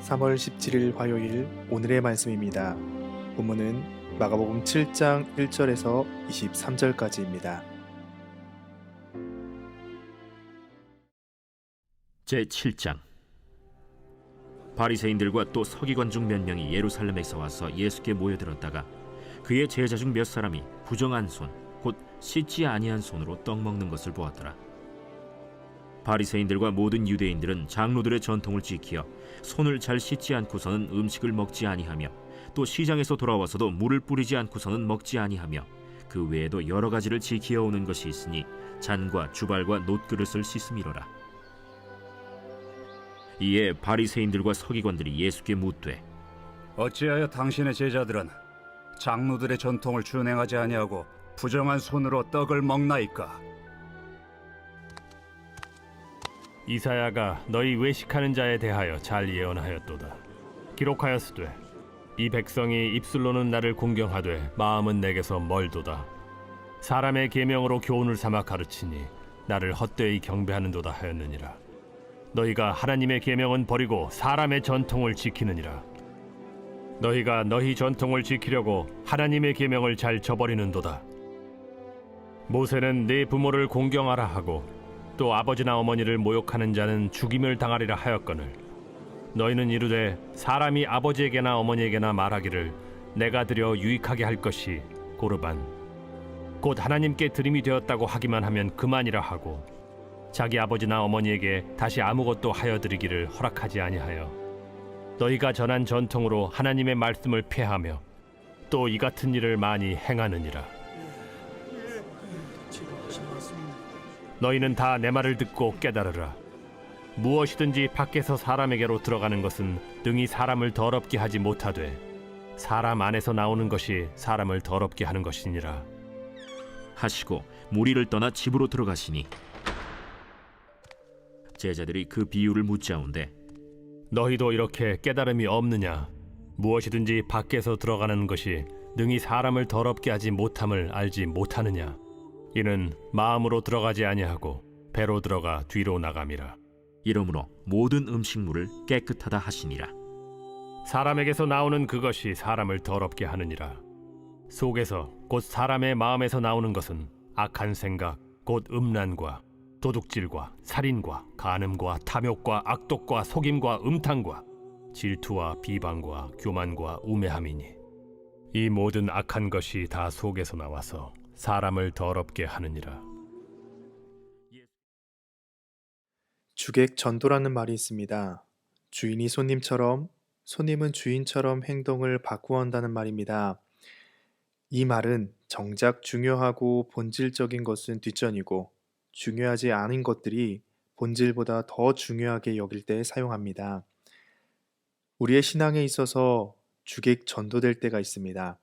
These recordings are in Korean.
3월 17일 화요일 오늘의 말씀입니다. 본문은 마가복음 7장 1절에서 23절까지입니다. 제7장. 바리새인들과 또 서기관 중 몇 명이 예루살렘에서 와서 예수께 모여들었다가 그의 제자 중 몇 사람이 부정한 손, 곧 씻지 아니한 손으로 떡 먹는 것을 보았더라. 바리새인들과 모든 유대인들은 장로들의 전통을 지키어 손을 잘 씻지 않고서는 음식을 먹지 아니하며 또 시장에서 돌아와서도 물을 뿌리지 않고서는 먹지 아니하며 그 외에도 여러 가지를 지키어 오는 것이 있으니 잔과 주발과 놋그릇을 씻음이로라. 이에 바리새인들과 서기관들이 예수께 묻되, 어찌하여 당신의 제자들은 장로들의 전통을 준행하지 아니하고 부정한 손으로 떡을 먹나이까? 이사야가 너희 외식하는 자에 대하여 잘 예언하였도다. 기록하였으되 이 백성이 입술로는 나를 공경하되 마음은 내게서 멀도다. 사람의 계명으로 교훈을 삼아 가르치니 나를 헛되이 경배하는도다 하였느니라. 너희가 하나님의 계명은 버리고 사람의 전통을 지키느니라. 너희가 너희 전통을 지키려고 하나님의 계명을 잘 저버리는도다. 모세는 네 부모를 공경하라 하고 또 아버지나 어머니를 모욕하는 자는 죽임을 당하리라 하였거늘 너희는 이르되 사람이 아버지에게나 어머니에게나 말하기를 내가 드려 유익하게 할 것이 고르반 곧 하나님께 드림이 되었다고 하기만 하면 그만이라 하고 자기 아버지나 어머니에게 다시 아무것도 하여 드리기를 허락하지 아니하여 너희가 전한 전통으로 하나님의 말씀을 폐하며 또 이 같은 일을 많이 행하느니라. 너희는 다 내 말을 듣고 깨달으라. 무엇이든지 밖에서 사람에게로 들어가는 것은 능히 사람을 더럽게 하지 못하되 사람 안에서 나오는 것이 사람을 더럽게 하는 것이니라 하시고 무리를 떠나 집으로 들어가시니 제자들이 그 비유를 묻자온데, 너희도 이렇게 깨달음이 없느냐? 무엇이든지 밖에서 들어가는 것이 능히 사람을 더럽게 하지 못함을 알지 못하느냐? 이는 마음으로 들어가지 아니하고 배로 들어가 뒤로 나감이라. 이러므로 모든 음식물을 깨끗하다 하시니라. 사람에게서 나오는 그것이 사람을 더럽게 하느니라. 속에서 곧 사람의 마음에서 나오는 것은 악한 생각 곧 음란과 도둑질과 살인과 간음과 탐욕과 악독과 속임과 음탕과 질투와 비방과 교만과 우매함이니 이 모든 악한 것이 다 속에서 나와서 사람을 더럽게 하느니라. 주객 전도라는 말이 있습니다. 주인이 손님처럼, 손님은 주인처럼 행동을 바꾸어 한다는 말입니다. 이 말은 정작 중요하고 본질적인 것은 뒷전이고 중요하지 않은 것들이 본질보다 더 중요하게 여길 때 사용합니다. 우리의 신앙에 있어서 주객 전도될 때가 있습니다.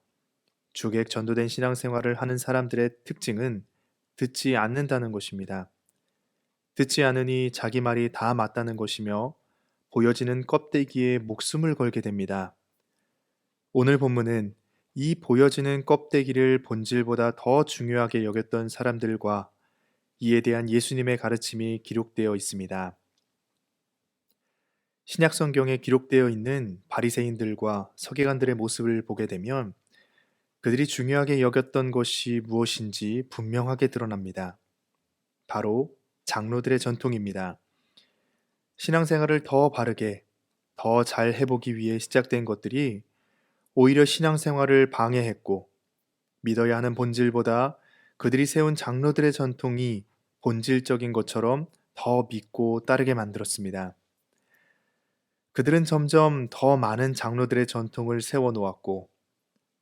주객 전도된 신앙생활을 하는 사람들의 특징은 듣지 않는다는 것입니다. 듣지 않으니 자기 말이 다 맞다는 것이며 보여지는 껍데기에 목숨을 걸게 됩니다. 오늘 본문은 이 보여지는 껍데기를 본질보다 더 중요하게 여겼던 사람들과 이에 대한 예수님의 가르침이 기록되어 있습니다. 신약 성경에 기록되어 있는 바리새인들과 서기관들의 모습을 보게 되면 그들이 중요하게 여겼던 것이 무엇인지 분명하게 드러납니다. 바로 장로들의 전통입니다. 신앙생활을 더 바르게, 더 잘 해보기 위해 시작된 것들이 오히려 신앙생활을 방해했고 믿어야 하는 본질보다 그들이 세운 장로들의 전통이 본질적인 것처럼 더 믿고 따르게 만들었습니다. 그들은 점점 더 많은 장로들의 전통을 세워놓았고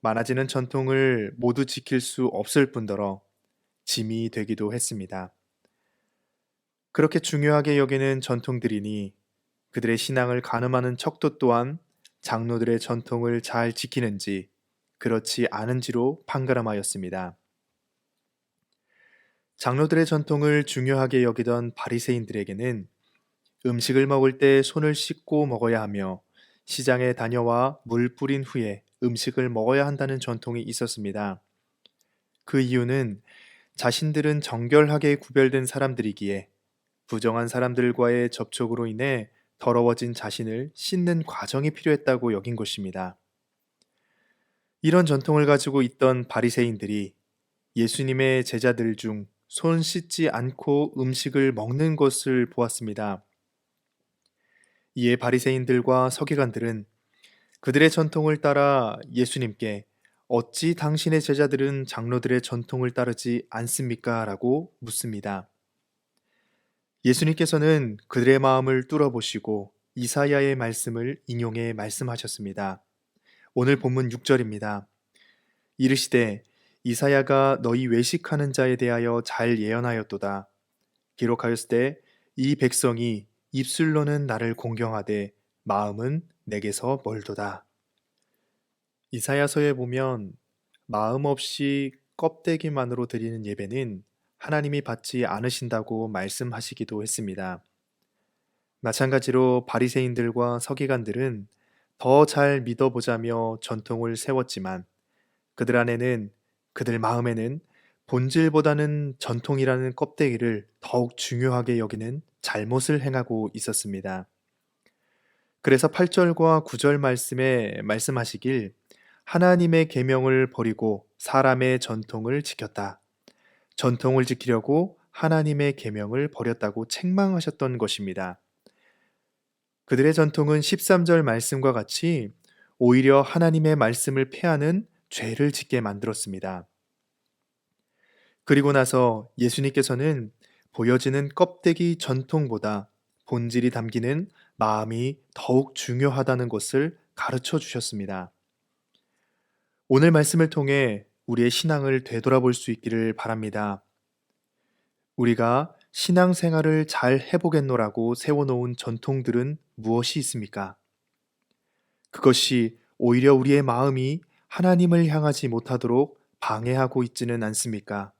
많아지는 전통을 모두 지킬 수 없을 뿐더러 짐이 되기도 했습니다. 그렇게 중요하게 여기는 전통들이니 그들의 신앙을 가늠하는 척도 또한 장로들의 전통을 잘 지키는지 그렇지 않은지로 판가름하였습니다. 장로들의 전통을 중요하게 여기던 바리새인들에게는 음식을 먹을 때 손을 씻고 먹어야 하며 시장에 다녀와 물 뿌린 후에 음식을 먹어야 한다는 전통이 있었습니다. 그 이유는 자신들은 정결하게 구별된 사람들이기에 부정한 사람들과의 접촉으로 인해 더러워진 자신을 씻는 과정이 필요했다고 여긴 것입니다. 이런 전통을 가지고 있던 바리새인들이 예수님의 제자들 중 손 씻지 않고 음식을 먹는 것을 보았습니다. 이에 바리새인들과 서기관들은 그들의 전통을 따라 예수님께 어찌 당신의 제자들은 장로들의 전통을 따르지 않습니까? 라고 묻습니다. 예수님께서는 그들의 마음을 뚫어보시고 이사야의 말씀을 인용해 말씀하셨습니다. 오늘 본문 6절입니다. 이르시되 이사야가 너희 외식하는 자에 대하여 잘 예언하였도다. 기록하였으되 이 백성이 입술로는 나를 공경하되 마음은 내게서 멀도다. 이사야서에 보면 마음 없이 껍데기만으로 드리는 예배는 하나님이 받지 않으신다고 말씀하시기도 했습니다. 마찬가지로 바리새인들과 서기관들은 더 잘 믿어보자며 전통을 세웠지만 그들 마음에는 본질보다는 전통이라는 껍데기를 더욱 중요하게 여기는 잘못을 행하고 있었습니다. 그래서 8절과 9절 말씀에 말씀하시길 하나님의 계명을 버리고 사람의 전통을 지켰다. 전통을 지키려고 하나님의 계명을 버렸다고 책망하셨던 것입니다. 그들의 전통은 13절 말씀과 같이 오히려 하나님의 말씀을 폐하는 죄를 짓게 만들었습니다. 그리고 나서 예수님께서는 보여지는 껍데기 전통보다 본질이 담기는 마음이 더욱 중요하다는 것을 가르쳐 주셨습니다. 오늘 말씀을 통해 우리의 신앙을 되돌아볼 수 있기를 바랍니다. 우리가 신앙생활을 잘 해보겠노라고 세워놓은 전통들은 무엇이 있습니까? 그것이 오히려 우리의 마음이 하나님을 향하지 못하도록 방해하고 있지는 않습니까?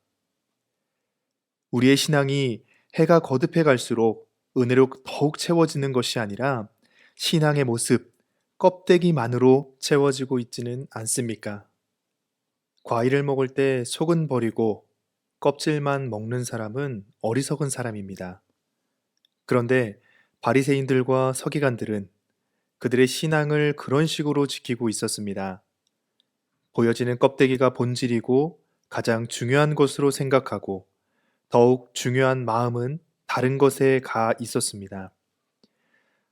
우리의 신앙이 해가 거듭해 갈수록 은혜로 더욱 채워지는 것이 아니라 신앙의 모습, 껍데기만으로 채워지고 있지는 않습니까? 과일을 먹을 때 속은 버리고 껍질만 먹는 사람은 어리석은 사람입니다. 그런데 바리새인들과 서기관들은 그들의 신앙을 그런 식으로 지키고 있었습니다. 보여지는 껍데기가 본질이고 가장 중요한 것으로 생각하고 더욱 중요한 마음은 다른 것에 가 있었습니다.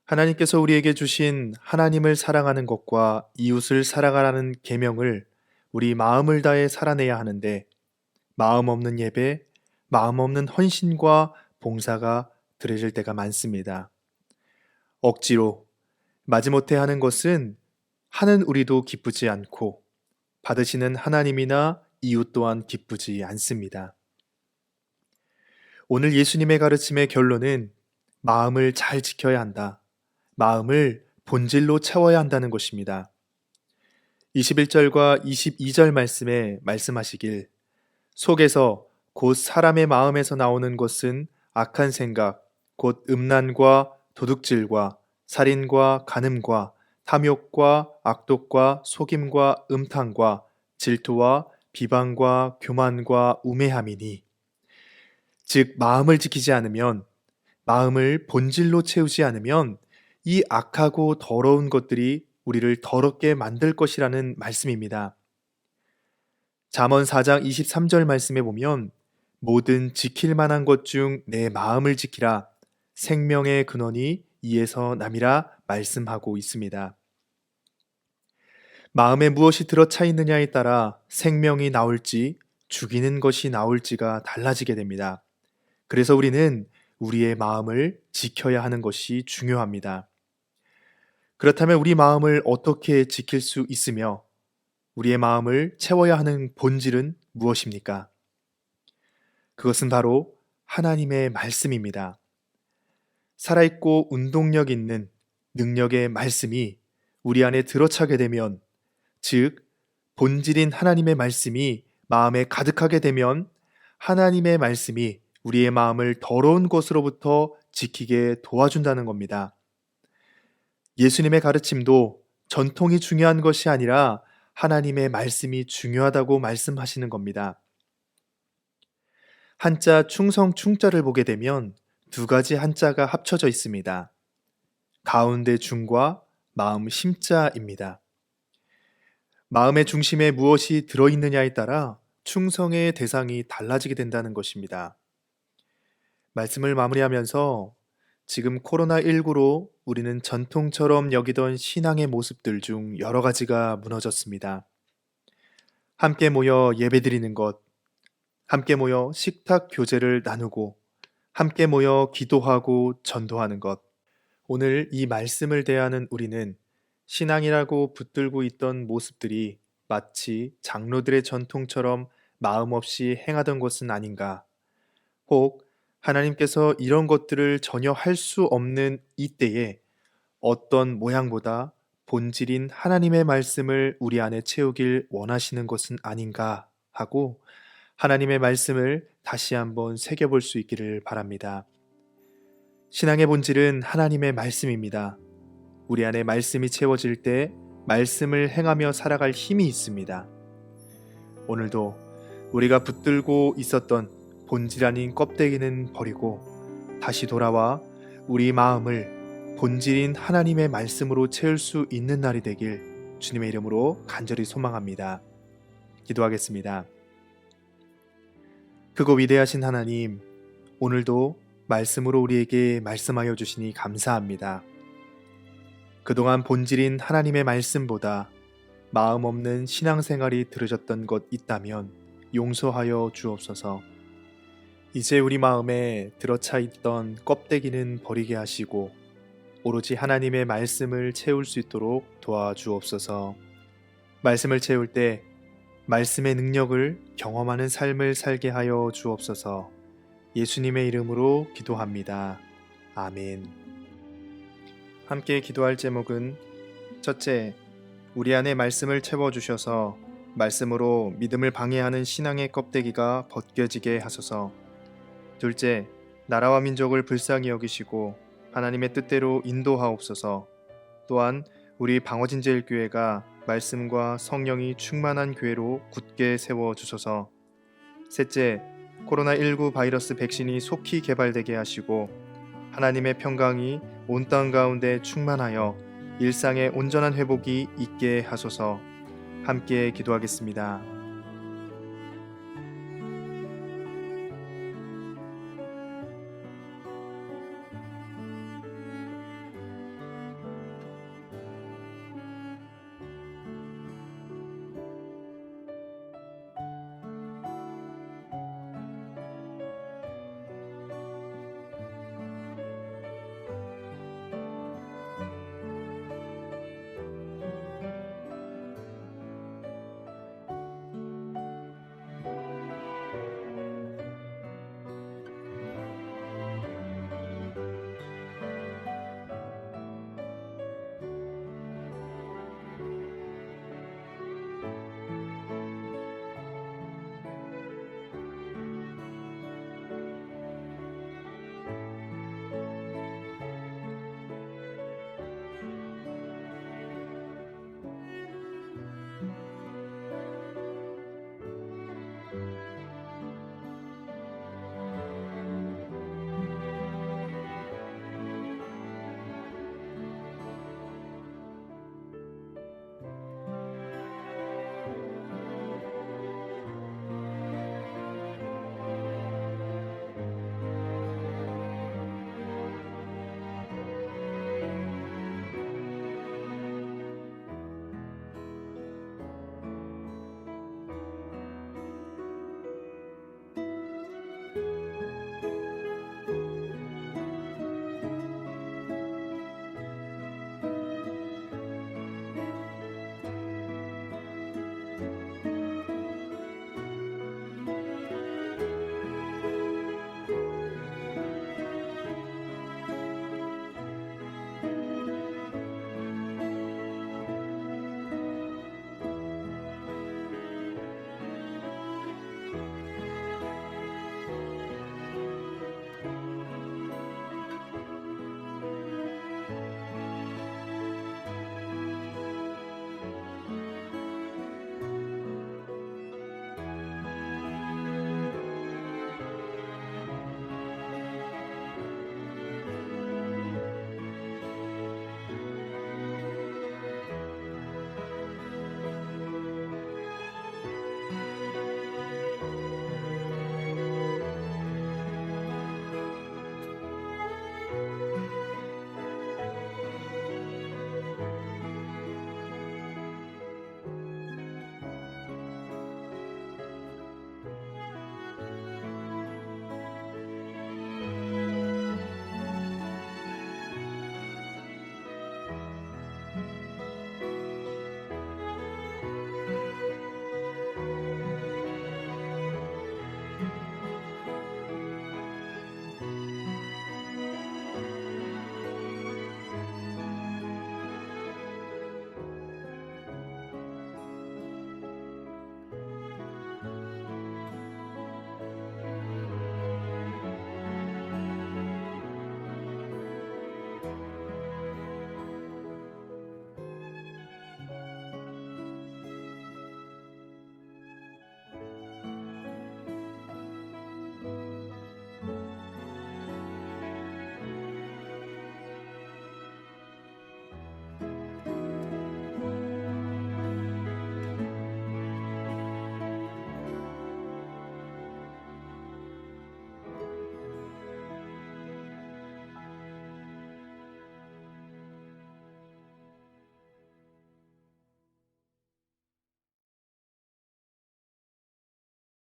하나님께서 우리에게 주신 하나님을 사랑하는 것과 이웃을 사랑하라는 계명을 우리 마음을 다해 살아내야 하는데 마음 없는 예배, 마음 없는 헌신과 봉사가 드려질 때가 많습니다. 억지로 마지못해 하는 것은 하는 우리도 기쁘지 않고 받으시는 하나님이나 이웃 또한 기쁘지 않습니다. 오늘 예수님의 가르침의 결론은 마음을 잘 지켜야 한다. 마음을 본질로 채워야 한다는 것입니다. 21절과 22절 말씀에 말씀하시길 속에서 곧 사람의 마음에서 나오는 것은 악한 생각, 곧 음란과 도둑질과 살인과 간음과 탐욕과 악독과 속임과 음탕과 질투와 비방과 교만과 우매함이니 즉 마음을 지키지 않으면 마음을 본질로 채우지 않으면 이 악하고 더러운 것들이 우리를 더럽게 만들 것이라는 말씀입니다. 잠언 4장 23절 말씀에 보면 모든 지킬 만한 것 중 내 마음을 지키라 생명의 근원이 이에서 남이라 말씀하고 있습니다. 마음에 무엇이 들어차 있느냐에 따라 생명이 나올지 죽이는 것이 나올지가 달라지게 됩니다. 그래서 우리는 우리의 마음을 지켜야 하는 것이 중요합니다. 그렇다면 우리 마음을 어떻게 지킬 수 있으며 우리의 마음을 채워야 하는 본질은 무엇입니까? 그것은 바로 하나님의 말씀입니다. 살아있고 운동력 있는 능력의 말씀이 우리 안에 들어차게 되면, 즉, 본질인 하나님의 말씀이 마음에 가득하게 되면 하나님의 말씀이 우리의 마음을 더러운 것으로부터 지키게 도와준다는 겁니다. 예수님의 가르침도 전통이 중요한 것이 아니라 하나님의 말씀이 중요하다고 말씀하시는 겁니다. 한자 충성 충자를 보게 되면 두 가지 한자가 합쳐져 있습니다. 가운데 중과 마음 심자입니다. 마음의 중심에 무엇이 들어있느냐에 따라 충성의 대상이 달라지게 된다는 것입니다. 말씀을 마무리하면서 지금 코로나19로 우리는 전통처럼 여기던 신앙의 모습들 중 여러 가지가 무너졌습니다. 함께 모여 예배드리는 것, 함께 모여 식탁 교제를 나누고, 함께 모여 기도하고 전도하는 것. 오늘 이 말씀을 대하는 우리는 신앙이라고 붙들고 있던 모습들이 마치 장로들의 전통처럼 마음 없이 행하던 것은 아닌가, 혹 하나님께서 이런 것들을 전혀 할 수 없는 이때에 어떤 모양보다 본질인 하나님의 말씀을 우리 안에 채우길 원하시는 것은 아닌가 하고 하나님의 말씀을 다시 한번 새겨볼 수 있기를 바랍니다. 신앙의 본질은 하나님의 말씀입니다. 우리 안에 말씀이 채워질 때 말씀을 행하며 살아갈 힘이 있습니다. 오늘도 우리가 붙들고 있었던 본질 아닌 껍데기는 버리고 다시 돌아와 우리 마음을 본질인 하나님의 말씀으로 채울 수 있는 날이 되길 주님의 이름으로 간절히 소망합니다. 기도하겠습니다. 크고 위대하신 하나님, 오늘도 말씀으로 우리에게 말씀하여 주시니 감사합니다. 그동안 본질인 하나님의 말씀보다 마음 없는 신앙생활이 들으셨던 것 있다면 용서하여 주옵소서. 이제 우리 마음에 들어차 있던 껍데기는 버리게 하시고 오로지 하나님의 말씀을 채울 수 있도록 도와주옵소서. 말씀을 채울 때 말씀의 능력을 경험하는 삶을 살게 하여 주옵소서. 예수님의 이름으로 기도합니다. 아멘. 함께 기도할 제목은 첫째, 우리 안에 말씀을 채워주셔서 말씀으로 믿음을 방해하는 신앙의 껍데기가 벗겨지게 하소서. 둘째, 나라와 민족을 불쌍히 여기시고 하나님의 뜻대로 인도하옵소서. 또한 우리 방어진제일교회가 말씀과 성령이 충만한 교회로 굳게 세워주소서. 셋째, 코로나19 바이러스 백신이 속히 개발되게 하시고 하나님의 평강이 온 땅 가운데 충만하여 일상의 온전한 회복이 있게 하소서. 함께 기도하겠습니다.